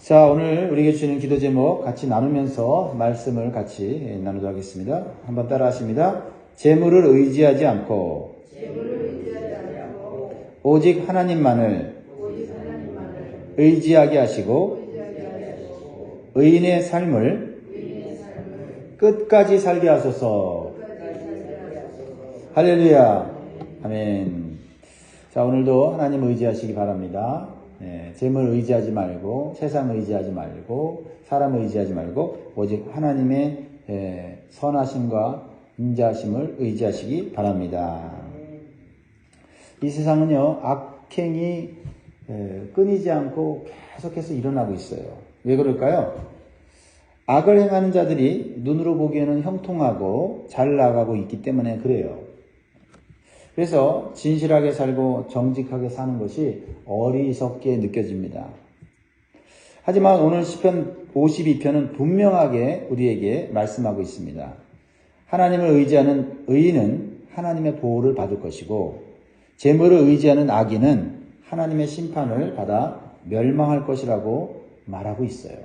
자, 오늘 우리에게 주시는 기도 제목 같이 나누면서 말씀을 같이 나누도록 하겠습니다. 한번 따라 하십니다. 재물을 의지하지 않고 오직 하나님만을 의지하게 하시고 의인의 삶을 끝까지 살게 하소서. 할렐루야. 아멘. 자, 오늘도 하나님 의지하시기 바랍니다. 재물 의지하지 말고, 세상 의지하지 말고, 사람 의지하지 말고, 오직 하나님의 선하심과 인자하심을 의지하시기 바랍니다. 이 세상은요, 악행이 끊이지 않고 계속해서 일어나고 있어요. 왜 그럴까요? 악을 행하는 자들이 눈으로 보기에는 형통하고 잘 나가고 있기 때문에 그래요. 그래서 진실하게 살고 정직하게 사는 것이 어리석게 느껴집니다. 하지만 오늘 시편 52편은 분명하게 우리에게 말씀하고 있습니다. 하나님을 의지하는 의인은 하나님의 보호를 받을 것이고 재물을 의지하는 악인은 하나님의 심판을 받아 멸망할 것이라고 말하고 있어요.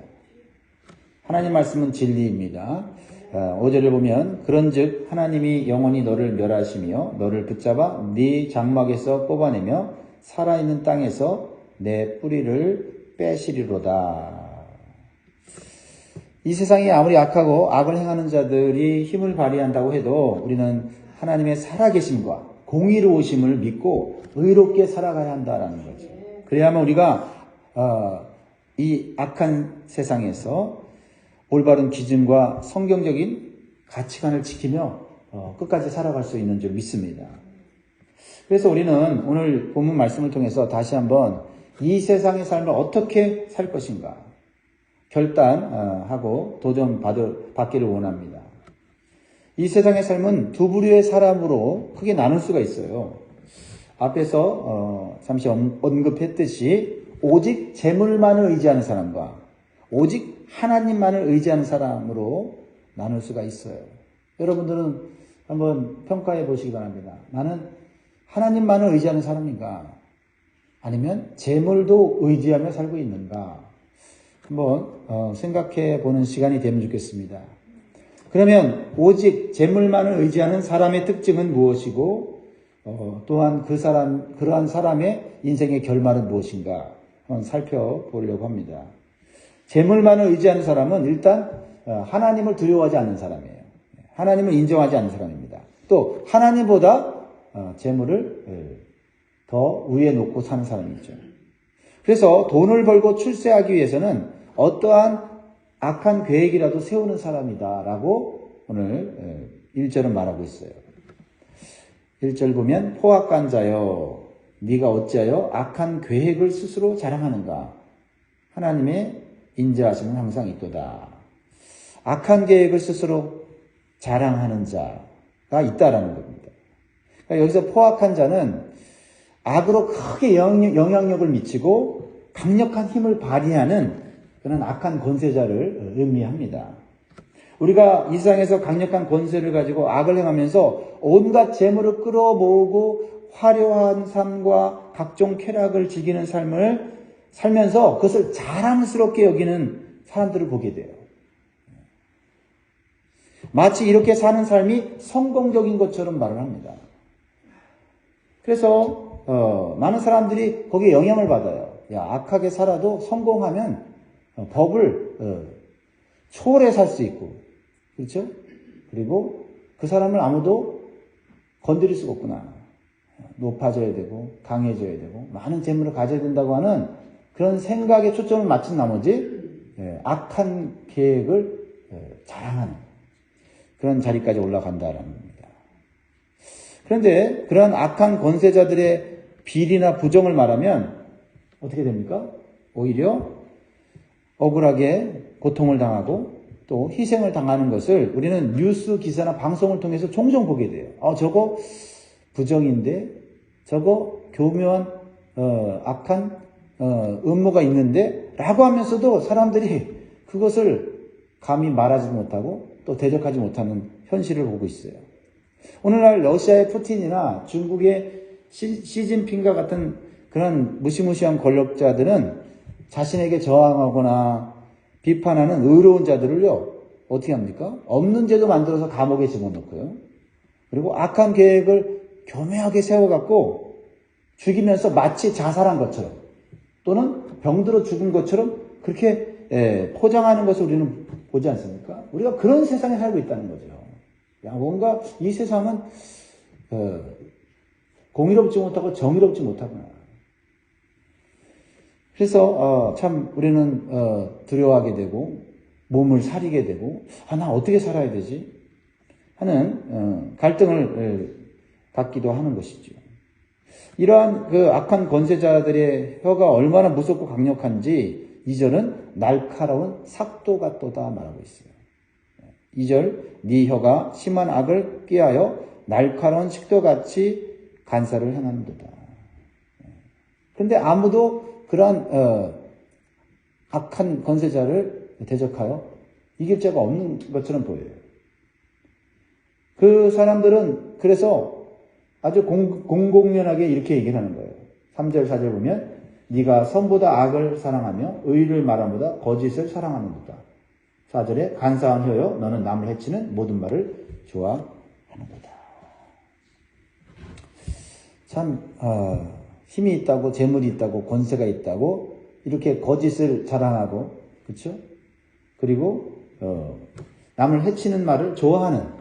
하나님 말씀은 진리입니다. 5절을 보면 그런즉 하나님이 영원히 너를 멸하시며 너를 붙잡아 네 장막에서 뽑아내며 살아있는 땅에서 내 뿌리를 빼시리로다. 이 세상이 아무리 악하고 악을 행하는 자들이 힘을 발휘한다고 해도 우리는 하나님의 살아계심과 공의로우심을 믿고 의롭게 살아가야 한다라는 거죠. 그래야만 우리가 이 악한 세상에서 올바른 기준과 성경적인 가치관을 지키며 끝까지 살아갈 수 있는 줄 믿습니다. 그래서 우리는 오늘 본문 말씀을 통해서 다시 한번 이 세상의 삶을 어떻게 살 것인가 결단하고 도전받기를 원합니다. 이 세상의 삶은 두 부류의 사람으로 크게 나눌 수가 있어요. 앞에서 잠시 언급했듯이 오직 재물만을 의지하는 사람과 오직 하나님만을 의지하는 사람으로 나눌 수가 있어요. 여러분들은 한번 평가해 보시기 바랍니다. 나는 하나님만을 의지하는 사람인가? 아니면 재물도 의지하며 살고 있는가? 한번 생각해 보는 시간이 되면 좋겠습니다. 그러면 오직 재물만을 의지하는 사람의 특징은 무엇이고 또한 그러한 사람의 인생의 결말은 무엇인가? 한번 살펴보려고 합니다. 재물만을 의지하는 사람은 일단 하나님을 두려워하지 않는 사람이에요. 하나님을 인정하지 않는 사람입니다. 또 하나님보다 재물을 더 위에 놓고 사는 사람이죠. 그래서 돈을 벌고 출세하기 위해서는 어떠한 악한 계획이라도 세우는 사람이다라고 오늘 1절은 말하고 있어요. 1절 보면 포악한 자여 네가 어찌하여 악한 계획을 스스로 자랑하는가? 하나님의 인자하심은 항상 있도다. 악한 계획을 스스로 자랑하는 자가 있다라는 겁니다. 그러니까 여기서 포악한 자는 악으로 크게 영향력을 미치고 강력한 힘을 발휘하는 그런 악한 권세자를 의미합니다. 우리가 이 세상에서 강력한 권세를 가지고 악을 행하면서 온갖 재물을 끌어모으고 화려한 삶과 각종 쾌락을 즐기는 삶을 살면서 그것을 자랑스럽게 여기는 사람들을 보게 돼요. 마치 이렇게 사는 삶이 성공적인 것처럼 말을 합니다. 그래서 많은 사람들이 거기에 영향을 받아요. 야, 악하게 살아도 성공하면 법을 초월해 살 수 있고, 그렇죠? 그리고 그 사람을 아무도 건드릴 수가 없구나. 높아져야 되고 강해져야 되고 많은 재물을 가져야 된다고 하는 그런 생각에 초점을 맞춘 나머지 악한 계획을 자랑하는 그런 자리까지 올라간다라는 겁니다. 그런데 그런 악한 권세자들의 비리나 부정을 말하면 어떻게 됩니까? 오히려 억울하게 고통을 당하고 또 희생을 당하는 것을 우리는 뉴스 기사나 방송을 통해서 종종 보게 돼요. 저거 부정인데 저거 교묘한 악한 음모가 있는데 라고 하면서도 사람들이 그것을 감히 말하지 못하고 또 대적하지 못하는 현실을 보고 있어요. 오늘날 러시아의 푸틴이나 중국의 시진핑과 같은 그런 무시무시한 권력자들은 자신에게 저항하거나 비판하는 의로운 자들을요, 어떻게 합니까? 없는 죄도 만들어서 감옥에 집어넣고요. 그리고 악한 계획을 교묘하게 세워갖고 죽이면서 마치 자살한 것처럼 또는 병들어 죽은 것처럼 그렇게 포장하는 것을 우리는 보지 않습니까? 우리가 그런 세상에 살고 있다는 거죠. 야, 뭔가 이 세상은 공의롭지 못하고 정의롭지 못하구나. 그래서 참 우리는 두려워하게 되고 몸을 사리게 되고 나 어떻게 살아야 되지? 하는 갈등을 갖기도 하는 것이죠. 이러한 그 악한 권세자들의 혀가 얼마나 무섭고 강력한지 2절은 날카로운 삭도 같도다 말하고 있어요. 2절 네 혀가 심한 악을 꾀하여 날카로운 식도같이 간사를 행하는도다. 그런데 아무도 그러한 악한 권세자를 대적하여 이길 자가 없는 것처럼 보여요. 그 사람들은 그래서 아주 공공연하게 이렇게 얘기를 하는 거예요. 3절 4절 보면 네가 선보다 악을 사랑하며 의를 말함보다 거짓을 사랑하는도다. 4절에 간사한 혀여 너는 남을 해치는 모든 말을 좋아하는도다. 참 힘이 있다고 재물이 있다고 권세가 있다고 이렇게 거짓을 자랑하고 그렇죠? 그리고 남을 해치는 말을 좋아하는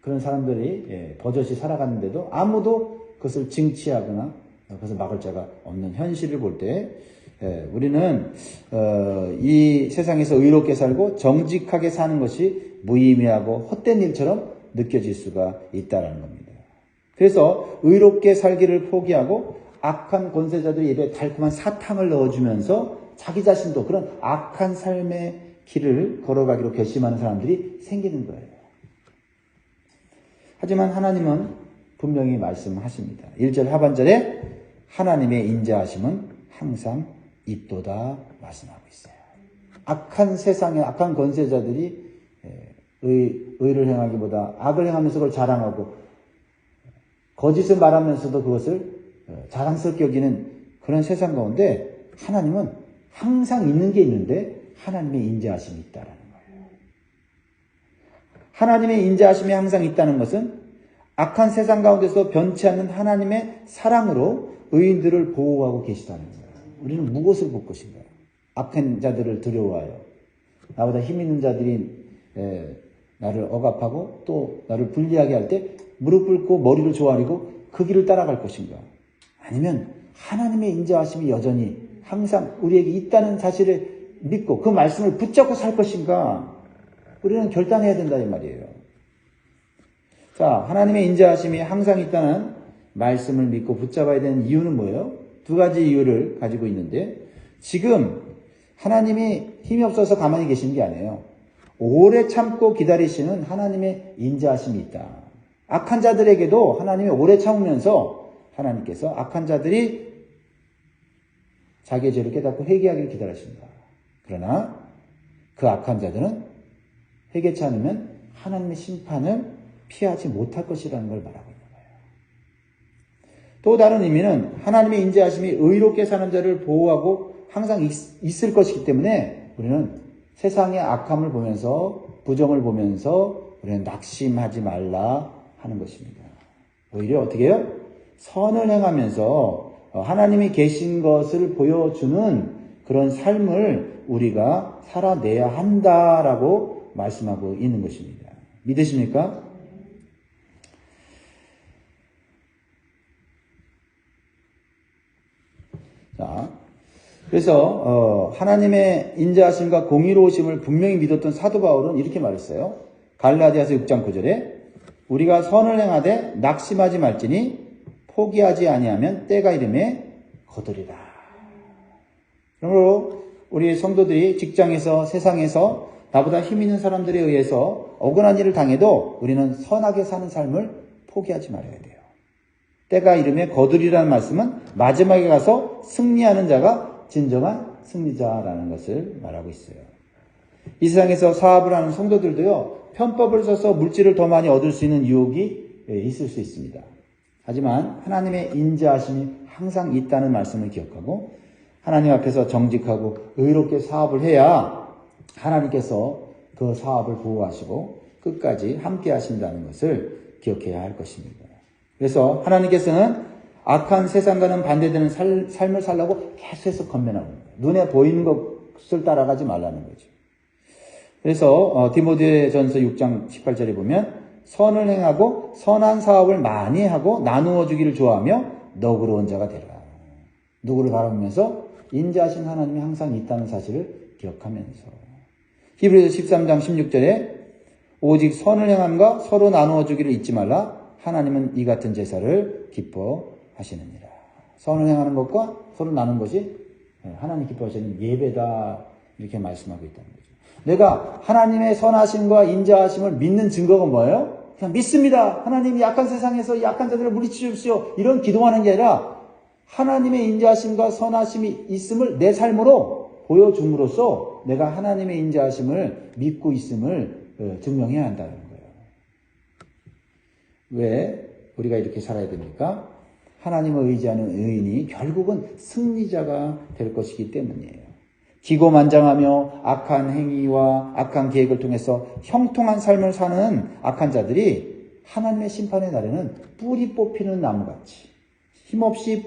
그런 사람들이 버젓이 살아갔는데도 아무도 그것을 징치하거나 그것을 막을 자가 없는 현실을 볼 때 우리는 이 세상에서 의롭게 살고 정직하게 사는 것이 무의미하고 헛된 일처럼 느껴질 수가 있다는 겁니다. 그래서 의롭게 살기를 포기하고 악한 권세자들이 입에 달콤한 사탕을 넣어주면서 자기 자신도 그런 악한 삶의 길을 걸어가기로 결심하는 사람들이 생기는 거예요. 하지만 하나님은 분명히 말씀하십니다. 1절 하반절에 하나님의 인자하심은 항상 있도다 말씀하고 있어요. 악한 세상의 악한 권세자들이 의를 행하기보다 악을 행하면서 그걸 자랑하고 거짓을 말하면서도 그것을 자랑스럽게 여기는 그런 세상 가운데 하나님은 항상 있는 게 있는데 하나님의 인자하심이 있다라는 거예요. 하나님의 인자하심이 항상 있다는 것은 악한 세상 가운데서 변치 않는 하나님의 사랑으로 의인들을 보호하고 계시다는 거예요. 우리는 무엇을 볼 것인가? 악한 자들을 두려워하여 나보다 힘 있는 자들이 나를 억압하고 또 나를 불리하게 할 때 무릎 꿇고 머리를 조아리고 그 길을 따라갈 것인가? 아니면 하나님의 인자하심이 여전히 항상 우리에게 있다는 사실을 믿고 그 말씀을 붙잡고 살 것인가? 우리는 결단해야 된다 이 말이에요. 자, 하나님의 인자하심이 항상 있다는 말씀을 믿고 붙잡아야 되는 이유는 뭐예요? 두 가지 이유를 가지고 있는데 지금 하나님이 힘이 없어서 가만히 계신 게 아니에요. 오래 참고 기다리시는 하나님의 인자하심이 있다. 악한 자들에게도 하나님이 오래 참으면서 하나님께서 악한 자들이 자기의 죄를 깨닫고 회개하기를 기다리십니다. 그러나 그 악한 자들은 회개치 않으면 하나님의 심판을 피하지 못할 것이라는 걸 말하고 있는 거예요. 또 다른 의미는 하나님의 인자하심이 의롭게 사는 자를 보호하고 항상 있을 것이기 때문에 우리는 세상의 악함을 보면서 부정을 보면서 우리는 낙심하지 말라 하는 것입니다. 오히려 어떻게 해요? 선을 행하면서 하나님이 계신 것을 보여주는 그런 삶을 우리가 살아내야 한다라고 말씀하고 있는 것입니다. 믿으십니까? 자, 그래서 하나님의 인자하심과 공의로우심을 분명히 믿었던 사도 바울은 이렇게 말했어요. 갈라디아서 6장 9절에 우리가 선을 행하되 낙심하지 말지니 포기하지 아니하면 때가 이름에 거두리라. 그러므로 우리 성도들이 직장에서 세상에서 나보다 힘 있는 사람들에 의해서 억울한 일을 당해도 우리는 선하게 사는 삶을 포기하지 말아야 돼요. 때가 이름에 거두리라는 말씀은 마지막에 가서 승리하는 자가 진정한 승리자라는 것을 말하고 있어요. 이 세상에서 사업을 하는 성도들도요, 편법을 써서 물질을 더 많이 얻을 수 있는 유혹이 있을 수 있습니다. 하지만 하나님의 인자하심이 항상 있다는 말씀을 기억하고 하나님 앞에서 정직하고 의롭게 사업을 해야 하나님께서 그 사업을 보호하시고 끝까지 함께 하신다는 것을 기억해야 할 것입니다. 그래서 하나님께서는 악한 세상과는 반대되는 삶을 살라고 계속해서 건면하고 있는 거예요. 눈에 보이는 것을 따라가지 말라는 거죠. 그래서 디모데전서 6장 18절에 보면 선을 행하고 선한 사업을 많이 하고 나누어 주기를 좋아하며 너그러운 자가 되라. 누구를 바라보면서 인자하신 하나님이 항상 있다는 사실을 기억하면서 히브리서 13장 16절에 오직 선을 행함과 서로 나누어 주기를 잊지 말라. 하나님은 이 같은 제사를 기뻐하시느니라. 선을 행하는 것과 서로 나누는 것이 하나님 기뻐하시는 예배다. 이렇게 말씀하고 있다는 거죠. 내가 하나님의 선하심과 인자하심을 믿는 증거가 뭐예요? 그냥 믿습니다. 하나님이 약한 세상에서 약한 자들을 물리치십시오. 이런 기도하는 게 아니라 하나님의 인자하심과 선하심이 있음을 내 삶으로 보여줌으로써 내가 하나님의 인자하심을 믿고 있음을 증명해야 한다는 거예요. 왜 우리가 이렇게 살아야 됩니까? 하나님을 의지하는 의인이 결국은 승리자가 될 것이기 때문이에요. 기고만장하며 악한 행위와 악한 계획을 통해서 형통한 삶을 사는 악한 자들이 하나님의 심판의 날에는 뿌리 뽑히는 나무같이 힘없이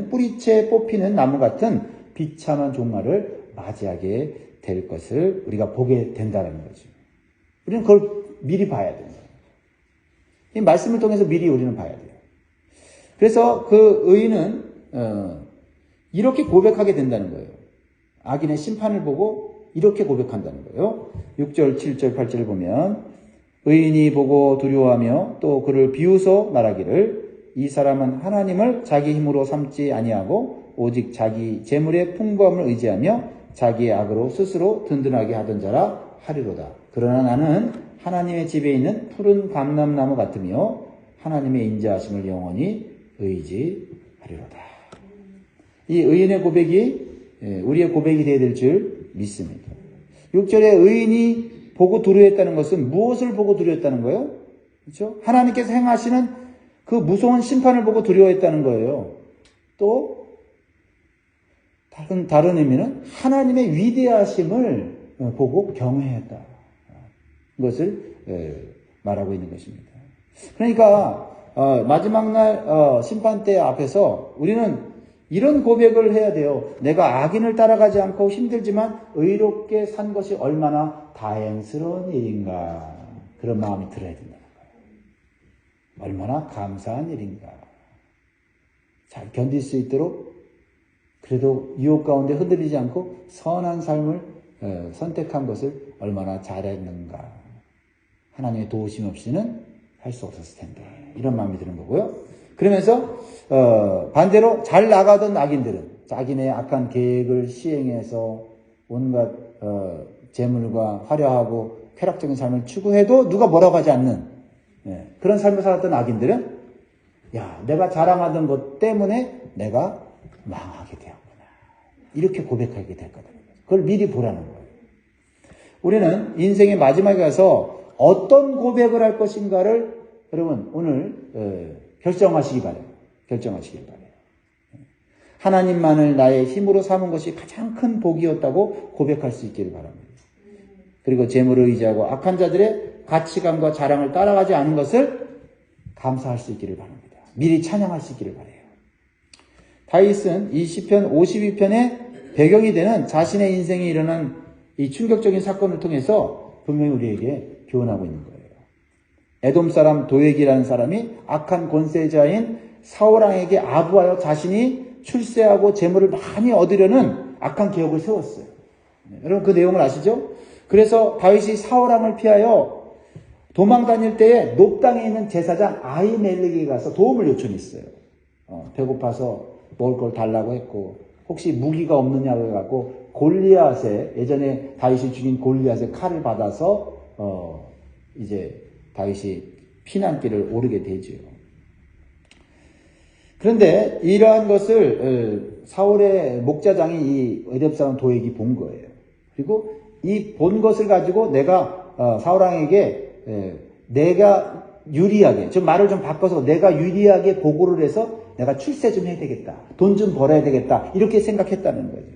뿌리채 뽑히는 나무 같은 비참한 종말을 맞이하게 될 것을 우리가 보게 된다는 거죠. 우리는 그걸 미리 봐야 돼요. 이 말씀을 통해서 미리 우리는 봐야 돼요. 그래서 그 의인은 이렇게 고백하게 된다는 거예요. 악인의 심판을 보고 이렇게 고백한다는 거예요. 6절, 7절, 8절을 보면 의인이 보고 두려워하며 또 그를 비웃어 말하기를 이 사람은 하나님을 자기 힘으로 삼지 아니하고 오직 자기 재물의 풍부함을 의지하며 자기의 악으로 스스로 든든하게 하던 자라 하리로다. 그러나 나는 하나님의 집에 있는 푸른 감람나무 같으며 하나님의 인자하심을 영원히 의지하리로다. 이 의인의 고백이 우리의 고백이 되어야 될 줄 믿습니다. 6절에 의인이 보고 두려워했다는 것은 무엇을 보고 두려워했다는 거예요? 그렇죠? 하나님께서 행하시는 그 무서운 심판을 보고 두려워했다는 거예요. 또 다른 의미는 하나님의 위대하심을 보고 경외했다. 이것을 말하고 있는 것입니다. 그러니까 마지막 날 심판 때 앞에서 우리는 이런 고백을 해야 돼요. 내가 악인을 따라가지 않고 힘들지만 의롭게 산 것이 얼마나 다행스러운 일인가. 그런 마음이 들어야 된다는 거예요. 얼마나 감사한 일인가. 잘 견딜 수 있도록 그래도 유혹 가운데 흔들리지 않고 선한 삶을 선택한 것을 얼마나 잘했는가. 하나님의 도우심 없이는 할 수 없었을 텐데. 이런 마음이 드는 거고요. 그러면서 반대로 잘 나가던 악인들은 자기네 악한 계획을 시행해서 온갖 재물과 화려하고 쾌락적인 삶을 추구해도 누가 뭐라고 하지 않는 그런 삶을 살았던 악인들은 야, 내가 자랑하던 것 때문에 내가 망하게 되었구나. 이렇게 고백하게 될 거다. 그걸 미리 보라는 거예요. 우리는 인생의 마지막에 가서 어떤 고백을 할 것인가를 여러분 오늘 결정하시기 바래요. 결정하시길 바래요. 하나님만을 나의 힘으로 삼은 것이 가장 큰 복이었다고 고백할 수 있기를 바랍니다. 그리고 재물을 의지하고 악한 자들의 가치관과 자랑을 따라가지 않은 것을 감사할 수 있기를 바랍니다. 미리 찬양할 수 있기를 바래요. 다윗은 이 시편 52편의 배경이 되는 자신의 인생에 일어난 이 충격적인 사건을 통해서 분명히 우리에게 교훈하고 있는 거예요. 에돔 사람 도액이라는 사람이 악한 권세자인 사울왕에게 아부하여 자신이 출세하고 재물을 많이 얻으려는 악한 계획을 세웠어요. 여러분 그 내용을 아시죠? 그래서 다윗이 사울왕을 피하여 도망 다닐 때에 높당에 있는 제사장 아히멜렉에게 가서 도움을 요청했어요. 배고파서 먹을 걸 달라고 했고 혹시 무기가 없느냐고 해갖고 골리앗의 예전에 다윗이 죽인 골리앗의 칼을 받아서 이제 다윗이 피난길을 오르게 되죠. 그런데 이러한 것을 사울의 목자장이 이 에돔 사람 도액이 본 거예요. 그리고 이 본 것을 가지고 내가 사울왕에게 내가 유리하게 좀 말을 좀 바꿔서 내가 유리하게 보고를 해서 내가 출세 좀 해야 되겠다. 돈 좀 벌어야 되겠다. 이렇게 생각했다는 거죠.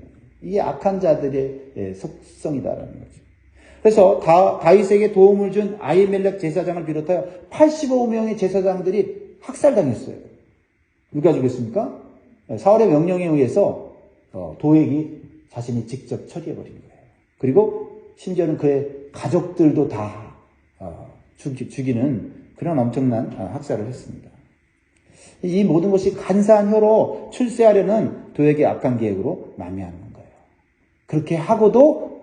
이게 악한 자들의 속성이다라는 거죠. 그래서 다윗에게 도움을 준 아히멜렉 제사장을 비롯하여 85명의 제사장들이 학살당했어요. 누가 죽였습니까? 사울의 명령에 의해서 도액이 자신이 직접 처리해버린 거예요. 그리고 심지어는 그의 가족들도 다 죽이는 그런 엄청난 학살을 했습니다. 이 모든 것이 간사한 혀로 출세하려는 도액의 악한 계획으로 만미하는 거예요. 그렇게 하고도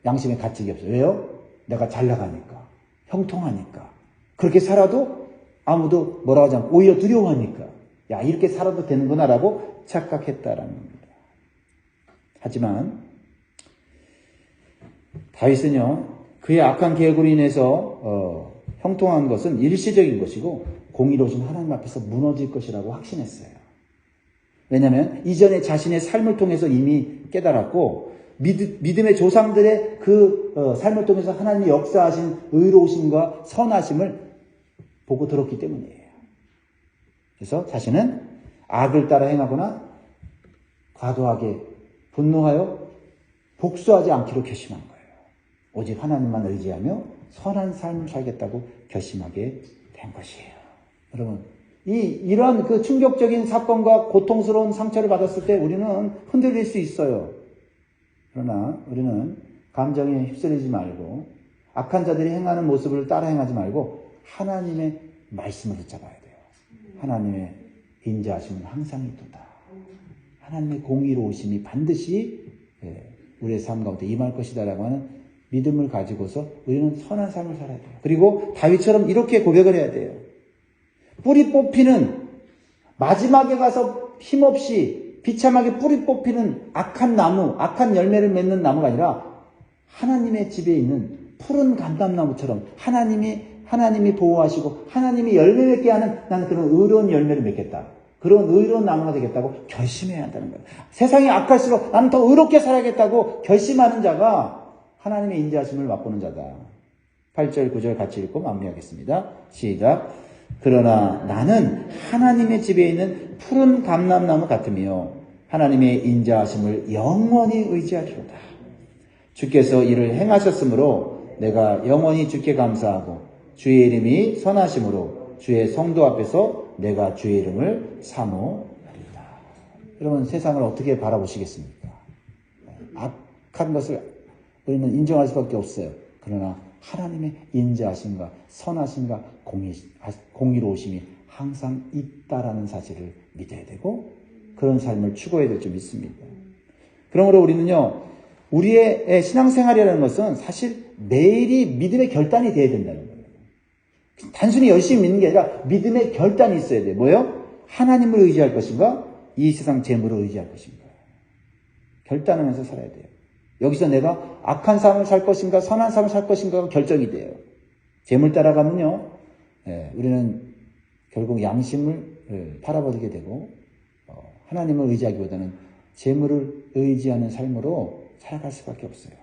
양심에 가책이 없어요. 왜요? 내가 잘 나가니까, 형통하니까. 그렇게 살아도 아무도 뭐라고 하지 않고 오히려 두려워하니까 야, 이렇게 살아도 되는구나라고 착각했다라는 겁니다. 하지만 다윗은요, 그의 악한 계획으로 인해서 형통한 것은 일시적인 것이고 공의로우신 하나님 앞에서 무너질 것이라고 확신했어요. 왜냐하면 이전에 자신의 삶을 통해서 이미 깨달았고 믿음의 조상들의 그 삶을 통해서 하나님이 역사하신 의로우심과 선하심을 보고 들었기 때문이에요. 그래서 자신은 악을 따라 행하거나 과도하게 분노하여 복수하지 않기로 결심한 거예요. 오직 하나님만 의지하며 선한 삶을 살겠다고 결심하게 된 것이에요. 여러분, 이런 그 충격적인 사건과 고통스러운 상처를 받았을 때 우리는 흔들릴 수 있어요. 그러나 우리는 감정에 휩쓸리지 말고 악한 자들이 행하는 모습을 따라 행하지 말고 하나님의 말씀을 붙잡아야 돼요. 하나님의 인자하심은 항상 있도다. 하나님의 공의로우심이 반드시 우리의 삶 가운데 임할 것이다라고 하는 믿음을 가지고서 우리는 선한 삶을 살아야 돼요. 그리고 다윗처럼 이렇게 고백을 해야 돼요. 뿌리 뽑히는, 마지막에 가서 힘없이 비참하게 뿌리 뽑히는 악한 나무, 악한 열매를 맺는 나무가 아니라 하나님의 집에 있는 푸른 감람나무처럼 하나님이 보호하시고 하나님이 열매 맺게 하는 나는 그런 의로운 열매를 맺겠다. 그런 의로운 나무가 되겠다고 결심해야 한다는 거예요. 세상이 악할수록 나는 더 의롭게 살아야겠다고 결심하는 자가 하나님의 인자하심을 맛보는 자다. 8절, 9절 같이 읽고 마무리하겠습니다. 시작. 그러나 나는 하나님의 집에 있는 푸른 감람나무 같으며 하나님의 인자하심을 영원히 의지하리로다. 주께서 이를 행하셨으므로 내가 영원히 주께 감사하고 주의 이름이 선하심으로 주의 성도 앞에서 내가 주의 이름을 사모하리로다. 여러분, 세상을 어떻게 바라보시겠습니까? 악한 것을 우리는 인정할 수밖에 없어요. 그러나 하나님의 인자하심과 선하심과 공의로우심이 항상 있다라는 사실을 믿어야 되고 그런 삶을 추구해야 될 줄 믿습니다. 그러므로 우리는요, 우리의 신앙생활이라는 것은 사실 매일이 믿음의 결단이 되어야 된다는 거예요. 단순히 열심히 믿는 게 아니라 믿음의 결단이 있어야 돼요. 뭐예요? 하나님을 의지할 것인가? 이 세상 재물을 의지할 것인가? 결단하면서 살아야 돼요. 여기서 내가 악한 삶을 살 것인가 선한 삶을 살 것인가가 결정이 돼요. 재물 따라가면요, 우리는 결국 양심을 팔아버리게 되고 하나님을 의지하기보다는 재물을 의지하는 삶으로 살아갈 수밖에 없어요.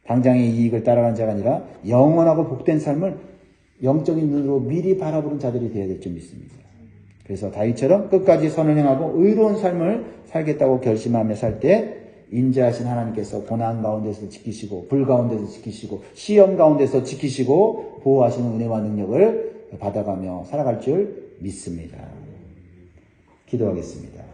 당장의 이익을 따라가는 자가 아니라 영원하고 복된 삶을 영적인 눈으로 미리 바라보는 자들이 되어야 될 줄 믿습니다. 그래서 다윗처럼 끝까지 선을 행하고 의로운 삶을 살겠다고 결심하며 살 때 인자하신 하나님께서 고난 가운데서 지키시고 불 가운데서 지키시고 시험 가운데서 지키시고 보호하시는 은혜와 능력을 받아가며 살아갈 줄 믿습니다. 기도하겠습니다.